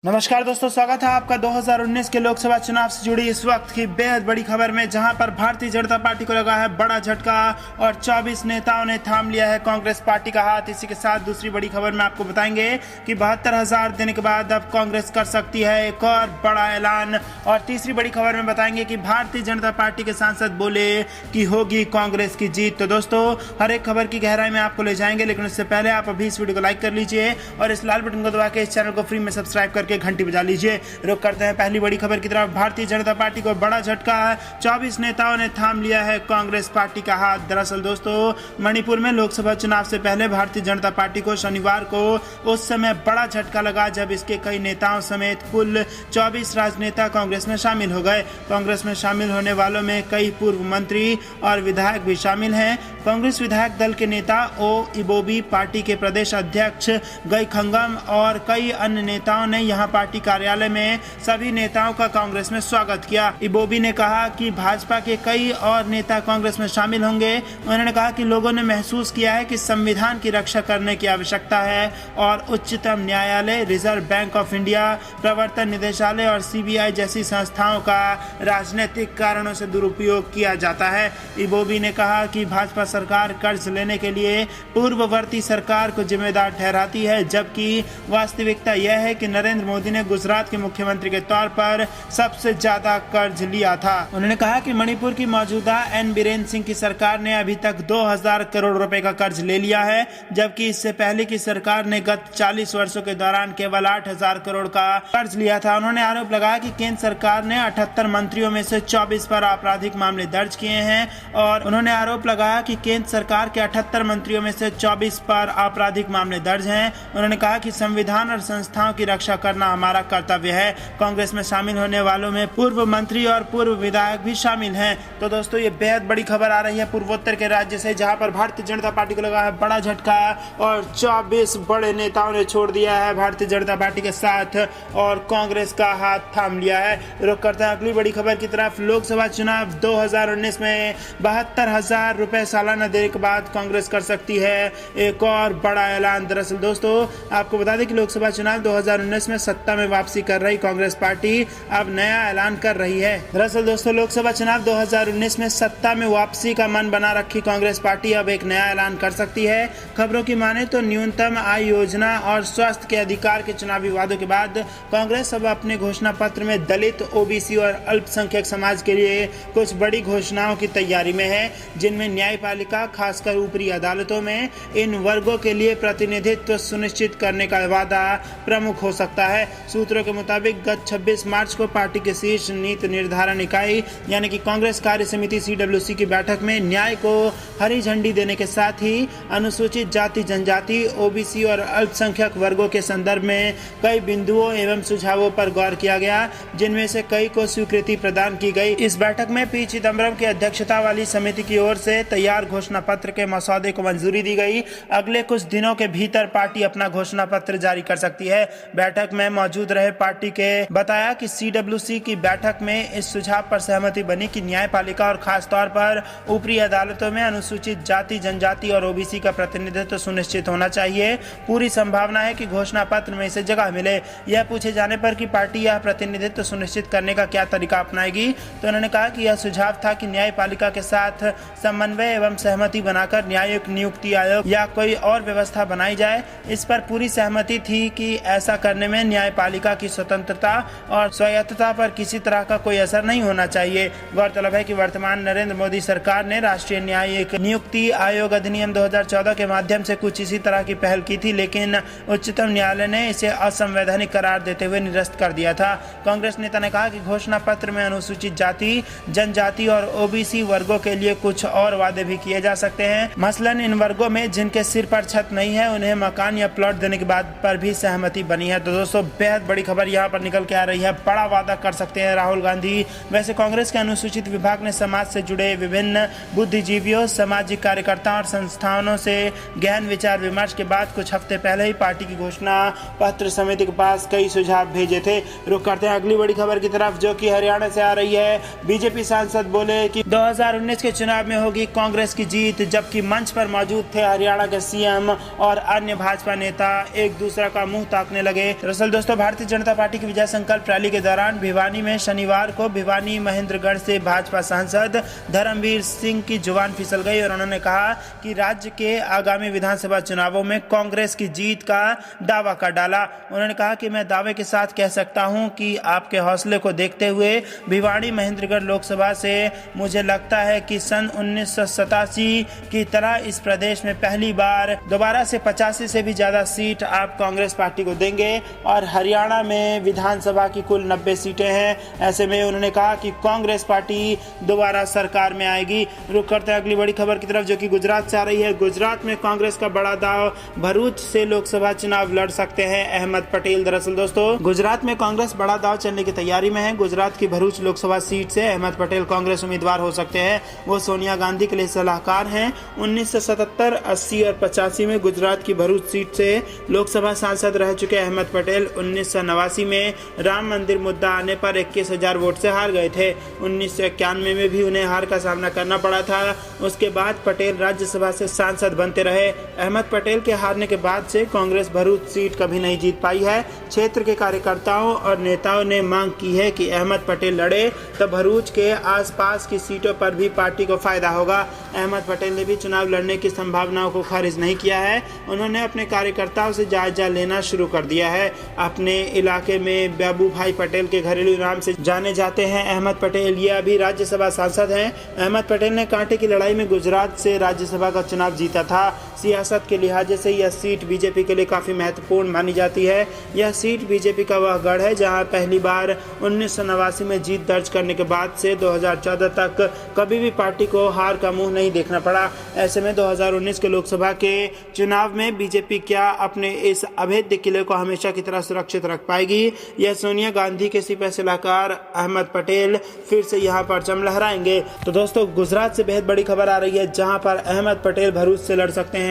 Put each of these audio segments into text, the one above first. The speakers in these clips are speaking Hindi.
नमस्कार दोस्तों, स्वागत है आपका 2019 के लोकसभा चुनाव से जुड़ी इस वक्त की बेहद बड़ी खबर में, जहां पर भारतीय जनता पार्टी को लगा है बड़ा झटका और 24 नेताओं ने थाम लिया है कांग्रेस पार्टी का हाथ। इसी के साथ दूसरी बड़ी खबर में आपको बताएंगे कि 72,000 दिन के बाद अब कांग्रेस कर सकती है एक और बड़ा ऐलान। और तीसरी बड़ी खबर में बताएंगे कि भारतीय जनता पार्टी के सांसद बोले कि होगी कांग्रेस की जीत। तो दोस्तों, हर एक खबर की गहराई में आपको ले जाएंगे, लेकिन उससे पहले आप अभी इस वीडियो को लाइक कर लीजिए और इस लाल बटन को दबा के इस चैनल को फ्री में सब्सक्राइब करके घंटी बजा लीजिए। रुक करते हैं पहली बड़ी खबर की तरफ। भारतीय जनता पार्टी को बड़ा झटका है, 24 नेताओं ने थाम लिया है कांग्रेस पार्टी का हाथ। दरअसल दोस्तों, मणिपुर में लोकसभा चुनाव से पहले भारतीय जनता पार्टी को शनिवार को उस समय बड़ा झटका लगा जब इसके कई नेताओं समेत कुल 24 राजनेता कांग्रेस में शामिल हो गए। कांग्रेस में शामिल होने वालों में कई पूर्व मंत्री और विधायक भी शामिल हैं। कांग्रेस विधायक दल के नेता ओ इबोबी, पार्टी के प्रदेश अध्यक्ष गई खंगम और कई अन्य नेताओं ने यहां पार्टी कार्यालय में सभी नेताओं का कांग्रेस में स्वागत किया। इबोबी ने कहा कि भाजपा के कई और नेता कांग्रेस में शामिल होंगे। उन्होंने कहा कि लोगों ने महसूस किया है कि संविधान की रक्षा करने की आवश्यकता है और उच्चतम न्यायालय, रिजर्व बैंक ऑफ इंडिया, प्रवर्तन निदेशालय और सीबीआई जैसी संस्थाओं का राजनीतिक कारणों से दुरुपयोग किया जाता है। इबोबी ने कहा कि भाजपा सरकार कर्ज लेने के लिए पूर्ववर्ती सरकार को जिम्मेदार ठहराती है, जबकि वास्तविकता यह है कि नरेंद्र मोदी ने गुजरात के मुख्यमंत्री के तौर पर सबसे ज्यादा कर्ज लिया था। उन्होंने कहा कि मणिपुर की मौजूदा एन बीरेन्द्र सिंह की सरकार ने अभी तक 2,000 करोड़ रुपए का कर्ज ले लिया है, जबकि इससे पहले की सरकार ने गत 40 वर्षों के दौरान केवल 8,000 करोड़ का कर्ज लिया था। उन्होंने आरोप लगाया कि केंद्र सरकार ने 78 मंत्रियों में से 24 पर आपराधिक मामले दर्ज किए हैं और उन्होंने आरोप लगाया कि केंद्र सरकार के 78 मंत्रियों में से 24 पर आपराधिक मामले दर्ज हैं। उन्होंने कहा कि संविधान और संस्थाओं की रक्षा करना हमारा कर्तव्य है। कांग्रेस में शामिल होने वालों में पूर्व मंत्री और पूर्व विधायक भी शामिल हैं। तो दोस्तों, ये बेहद बड़ी खबर आ रही है पूर्वोत्तर के राज्य से, जहां पर भारतीय जनता पार्टी को लगा है बड़ा झटका और 24 बड़े नेताओं ने छोड़ दिया है भारतीय जनता पार्टी के साथ और कांग्रेस का हाथ थाम लिया है। रुक करते हैं अगली बड़ी खबर की तरफ। लोकसभा चुनाव 2019 में 72,000 रुपए सालाना देने के बाद कांग्रेस कर सकती है एक और बड़ा ऐलान। दरअसल दोस्तों, आपको बता दें कि लोकसभा चुनाव 2019 में सत्ता में वापसी कर रही कांग्रेस पार्टी अब नया ऐलान कर रही है। दरअसल दोस्तों, लोकसभा चुनाव 2019 में सत्ता में वापसी का मन बना रखी कांग्रेस पार्टी अब एक नया ऐलान कर सकती है। खबरों की माने तो न्यूनतम आय योजना और स्वास्थ्य के अधिकार के चुनावी वादों के बाद कांग्रेस अब अपने घोषणा पत्र में दलित, ओबीसी और अल्पसंख्यक समाज के लिए कुछ बड़ी घोषणाओं की तैयारी में है, जिनमें न्यायपालिका, खासकर ऊपरी अदालतों में इन वर्गों के लिए प्रतिनिधित्व सुनिश्चित करने का वादा प्रमुख हो सकता है। सूत्रों के मुताबिक गत 26 मार्च को पार्टी के शीर्ष नीति निर्धारण इकाई यानी कि कांग्रेस कार्य समिति CWC की बैठक में न्याय को हरी झंडी देने के साथ ही अनुसूचित जाति, जनजाति, ओबीसी और अल्पसंख्यक वर्गों के संदर्भ में कई बिंदुओं एवं सुझावों पर गौर किया गया, जिनमें से कई को स्वीकृति प्रदान की गई। इस बैठक में पी चिदम्बरम की अध्यक्षता वाली समिति की ओर से तैयार घोषणा पत्र के मसौदे को मंजूरी दी गई। अगले कुछ दिनों के भीतर पार्टी अपना घोषणा पत्र जारी कर सकती है। बैठक में मौजूद रहे पार्टी के बताया कि CWC की बैठक में इस सुझाव पर सहमति बनी कि न्यायपालिका और खासतौर पर ऊपरी अदालतों में अनुसूचित जाति, जनजाति और ओबीसी का प्रतिनिधित्व सुनिश्चित होना चाहिए। पूरी संभावना है कि घोषणा पत्र में इसे जगह मिले। यह पूछे जाने पर कि पार्टी यह प्रतिनिधित्व सुनिश्चित करने का क्या तरीका अपनाएगी, तो उन्होंने कहा कि यह सुझाव था कि न्यायपालिका के साथ समन्वय एवं सहमति बनाकर न्यायिक नियुक्ति आयोग या कोई और व्यवस्था बनाई जाए। इस पर पूरी सहमति थी कि ऐसा करने में न्यायपालिका की स्वतंत्रता और स्वायत्तता पर किसी तरह का कोई असर नहीं होना चाहिए। गौरतलब है कि वर्तमान नरेंद्र मोदी सरकार ने राष्ट्रीय न्यायिक नियुक्ति आयोग अधिनियम 2014 के माध्यम से कुछ इसी तरह की पहल की थी, लेकिन उच्चतम न्यायालय ने इसे असंवैधानिक करार देते हुए निरस्त कर दिया था। कांग्रेस नेता ने कहा कि घोषणा पत्र में अनुसूचित जाति, जनजाति और ओबीसी वर्गों के लिए कुछ और वादे भी किए जा सकते हैं। मसलन इन वर्गों में जिनके सिर पर छत नहीं है, उन्हें मकान या प्लॉट देने की बात पर भी सहमति बनी है। तो दोस्तों, बेहद बड़ी खबर यहाँ पर निकल के आ रही है। बड़ा वादा कर सकते हैं राहुल गांधी। वैसे कांग्रेस के अनुसूचित विभाग ने समाज से जुड़े विभिन्न बुद्धिजीवियों, सामाजिक कार्यकर्ताओं और संस्थानों से गहन विचार विमर्श के बाद कुछ हफ्ते पहले ही पार्टी की घोषणा पत्र समिति के पास कई सुझाव भेजे थे। रुक करते हैं अगली बड़ी खबर की तरफ, जो कि हरियाणा से आ रही है। बीजेपी सांसद बोले कि 2019 के चुनाव में होगी कांग्रेस की जीत, जबकि मंच पर मौजूद थे हरियाणा के सीएम और अन्य भाजपा नेता एक दूसरे का मुंह ताकने लगे। दरअसल दोस्तों, भारतीय जनता पार्टी की विजय संकल्प रैली के दौरान भिवानी में शनिवार को भिवानी महेंद्रगढ़ से भाजपा सांसद धर्मवीर सिंह की जुबान फिसल गई और उन्होंने कहा कि राज्य के आगामी विधानसभा चुनावों में कांग्रेस की जीत का दावा कर डाला। उन्होंने कहा कि मैं दावे के साथ कह सकता हूं कि आपके हौसले को देखते हुए भिवानी महेंद्रगढ़ लोकसभा से मुझे लगता है कि सन 1987 की तरह इस प्रदेश में पहली बार दोबारा से 85 से भी ज्यादा सीट आप कांग्रेस पार्टी को देंगे और हरियाणा में विधानसभा की कुल 90 सीटें हैं। ऐसे में उन्होंने कहा कि कांग्रेस पार्टी दोबारा सरकार में आएगी। रुक करते हैं अगली बड़ी खबर की तरफ, जो कि गुजरात से आ रही है। गुजरात में कांग्रेस का बड़ा दाव, भरूच से लोकसभा चुनाव लड़ सकते हैं अहमद पटेल। दरअसल दोस्तों, गुजरात में कांग्रेस बड़ा दाव चलने की तैयारी में है। गुजरात की भरूच लोकसभा सीट से अहमद पटेल कांग्रेस उम्मीदवार हो सकते हैं। वो सोनिया गांधी के लिए सलाहकार हैं। 1977, 80 और 85 में गुजरात की भरूच सीट से लोकसभा सांसद रह चुके अहमद पटेल 1989 में राम मंदिर मुद्दा आने पर 21,000 वोट से हार गए थे। 1991 में भी उन्हें हार का सामना करना पड़ा था। उसके बाद पटेल राज्यसभा से सांसद बनते रहे। अहमद पटेल के हारने के बाद से कांग्रेस भरूच सीट कभी नहीं जीत पाई है। क्षेत्र के कार्यकर्ताओं और नेताओं ने मांग की है कि अहमद पटेल लड़े तो भरूच के आसपास की सीटों पर भी पार्टी को फायदा होगा। अहमद पटेल ने भी चुनाव लड़ने की संभावनाओं को खारिज नहीं किया है। उन्होंने अपने कार्यकर्ताओं से जायजा लेना शुरू कर दिया है। अपने इलाके में बाबू भाई पटेल के घरेलू नाम से जाने जाते हैं अहमद पटेल। ये अभी राज्यसभा सांसद हैं। अहमद पटेल ने कांटे की लड़ाई में गुजरात से राज्यसभा का चुनाव जीता था। सियासत के लिहाजे से यह सीट बीजेपी के लिए काफी महत्वपूर्ण मानी जाती है। यह सीट बीजेपी का वह गढ़ है जहां पहली बार 1989 में जीत दर्ज करने के बाद से 2014 तक कभी भी पार्टी को हार का मुंह नहीं देखना पड़ा। ऐसे में 2019 के लोकसभा के चुनाव में बीजेपी क्या अपने इस अभेद्य किले को हमेशा की तरह सुरक्षित रख पाएगी? यह सोनिया गांधी के सिपह सलाहकार अहमद पटेल फिर से यहाँ परचम लहराएंगे। तो दोस्तों, गुजरात से बेहद बड़ी खबर आ रही है जहां पर अहमद पटेल भरूच से लड़ सकते हैं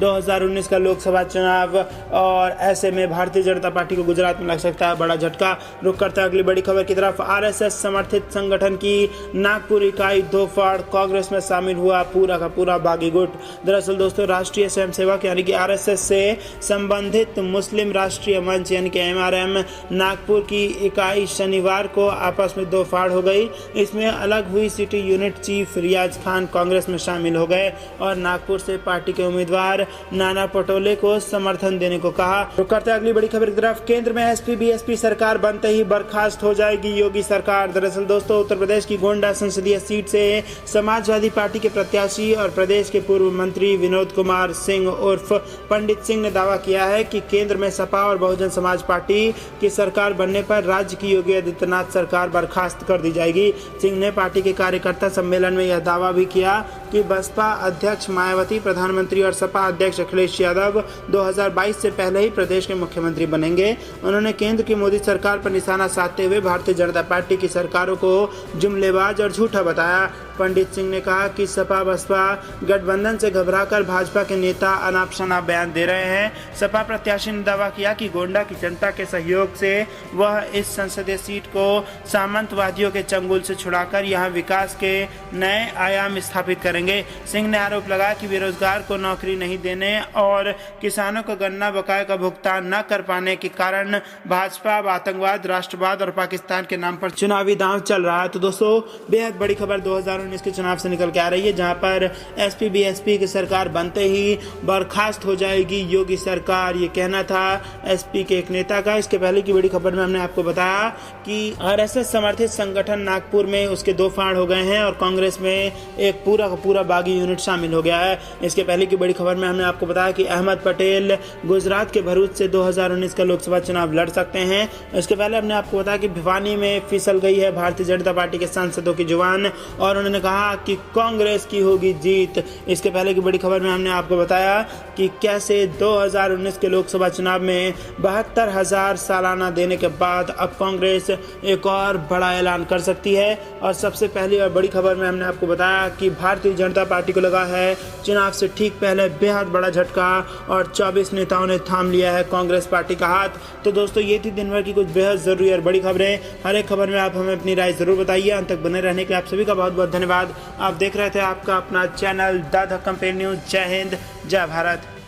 2019 का लोकसभा चुनाव और ऐसे में भारतीय जनता पार्टी को गुजरात में लग सकता है बड़ा झटका। रुक करता है अगली बड़ी खबर की तरफ। आरएसएस समर्थित संगठन की नागपुर इकाई दो फाड़ कांग्रेस में शामिल हुआ पूरा का पूरा बागी गुट। दरअसल दोस्तों, राष्ट्रीय स्वयंसेवक यानी कि आरएसएस से संबंधित मुस्लिम राष्ट्रीय मंच यानी कि एमआरएम नागपुर की इकाई शनिवार को आपस में दो फाड़ हो गई। इसमें अलग हुई सिटी यूनिट चीफ रियाज खान कांग्रेस में शामिल हो गए और नागपुर से पार्टी के उम्मीदवार नाना पटोले को समर्थन देने को कहा। तो करते अगली बड़ी खबर की तरफ। केंद्र में एसपी बीएसपी सरकार बनते ही बर्खास्त हो जाएगी योगी सरकार। दरअसल दोस्तों, उत्तर प्रदेश की गोंडा संसदीय सीट से समाजवादी पार्टी के प्रत्याशी और प्रदेश के पूर्व मंत्री विनोद कुमार सिंह उर्फ पंडित सिंह ने दावा किया है कि केंद्र में सपा और बहुजन समाज पार्टी की सरकार बनने पर राज्य की योगी आदित्यनाथ सरकार बर्खास्त कर दी जाएगी। सिंह ने पार्टी के कार्यकर्ता सम्मेलन में यह दावा भी किया कि बसपा अध्यक्ष मायावती, प्रधानमंत्री और सपा अध्यक्ष अखिलेश यादव 2022 से पहले ही प्रदेश के मुख्यमंत्री बनेंगे। उन्होंने केंद्र की मोदी सरकार पर निशाना साधते हुए भारतीय जनता पार्टी की सरकारों को जुमलेबाज और झूठा बताया। पंडित सिंह ने कहा कि सपा बसपा गठबंधन से घबराकर भाजपा के नेता अनाप शनाप बयान दे रहे हैं। सपा प्रत्याशी ने दावा किया कि गोंडा की जनता के सहयोग से वह इस संसदीय सीट को सामंतवादियों के चंगुल से छुड़ाकर यहां विकास के नए आयाम स्थापित करेंगे। सिंह ने आरोप लगाया कि बेरोजगार को नौकरी नहीं देने और किसानों को गन्ना बकाया का भुगतान न कर पाने के कारण भाजपा आतंकवाद, राष्ट्रवाद और पाकिस्तान के नाम पर चुनावी दांव चल रहा है। तो दोस्तों, बेहद बड़ी खबर 2019 के चुनाव से निकल के आ रही है जहां पर एसपी बीएसपी की सरकार बनते ही बर्खास्त हो जाएगी योगी सरकार। ये कहना था एसपी के एक नेता का। इसके पहले की बड़ी खबर में हमने आपको बताया कि आरएसएस समर्थित संगठन नागपुर में उसके दो फाड़ हो गए हैं और कांग्रेस में एक पूरा का पूरा बागी यूनिट शामिल हो गया है। इसके पहले की बड़ी खबर में हमने आपको बताया कि अहमद पटेल गुजरात के भरूच से 2019 का लोकसभा चुनाव लड़ सकते हैं। इसके पहले हमने आपको बताया कि भिवानी में फिसल गई है भारतीय जनता पार्टी के सांसदों की जुबान और उन्होंने कहा कि कांग्रेस की होगी जीत। इसके पहले की बड़ी खबर में हमने आपको बताया कि कैसे 2019 के लोकसभा चुनाव में 72,000 सालाना देने के बाद अब कांग्रेस एक और बड़ा ऐलान कर सकती है। और सबसे पहली और बड़ी खबर में हमने आपको बताया कि भारतीय जनता पार्टी को लगा है चुनाव से ठीक पहले बेहद बड़ा झटका और 24 नेताओं ने थाम लिया है कांग्रेस पार्टी का हाथ। तो दोस्तों, ये थी दिन भर की कुछ बेहद जरूरी और बड़ी खबरें। हर एक खबर में आप हमें अपनी राय जरूर बताइए। अंत तक बने रहने के लिए आप सभी का बहुत बहुत धन्यवाद। धन्यवाद। आप देख रहे थे आपका अपना चैनल द कंपेनी न्यूज। जय हिंद, जय भारत।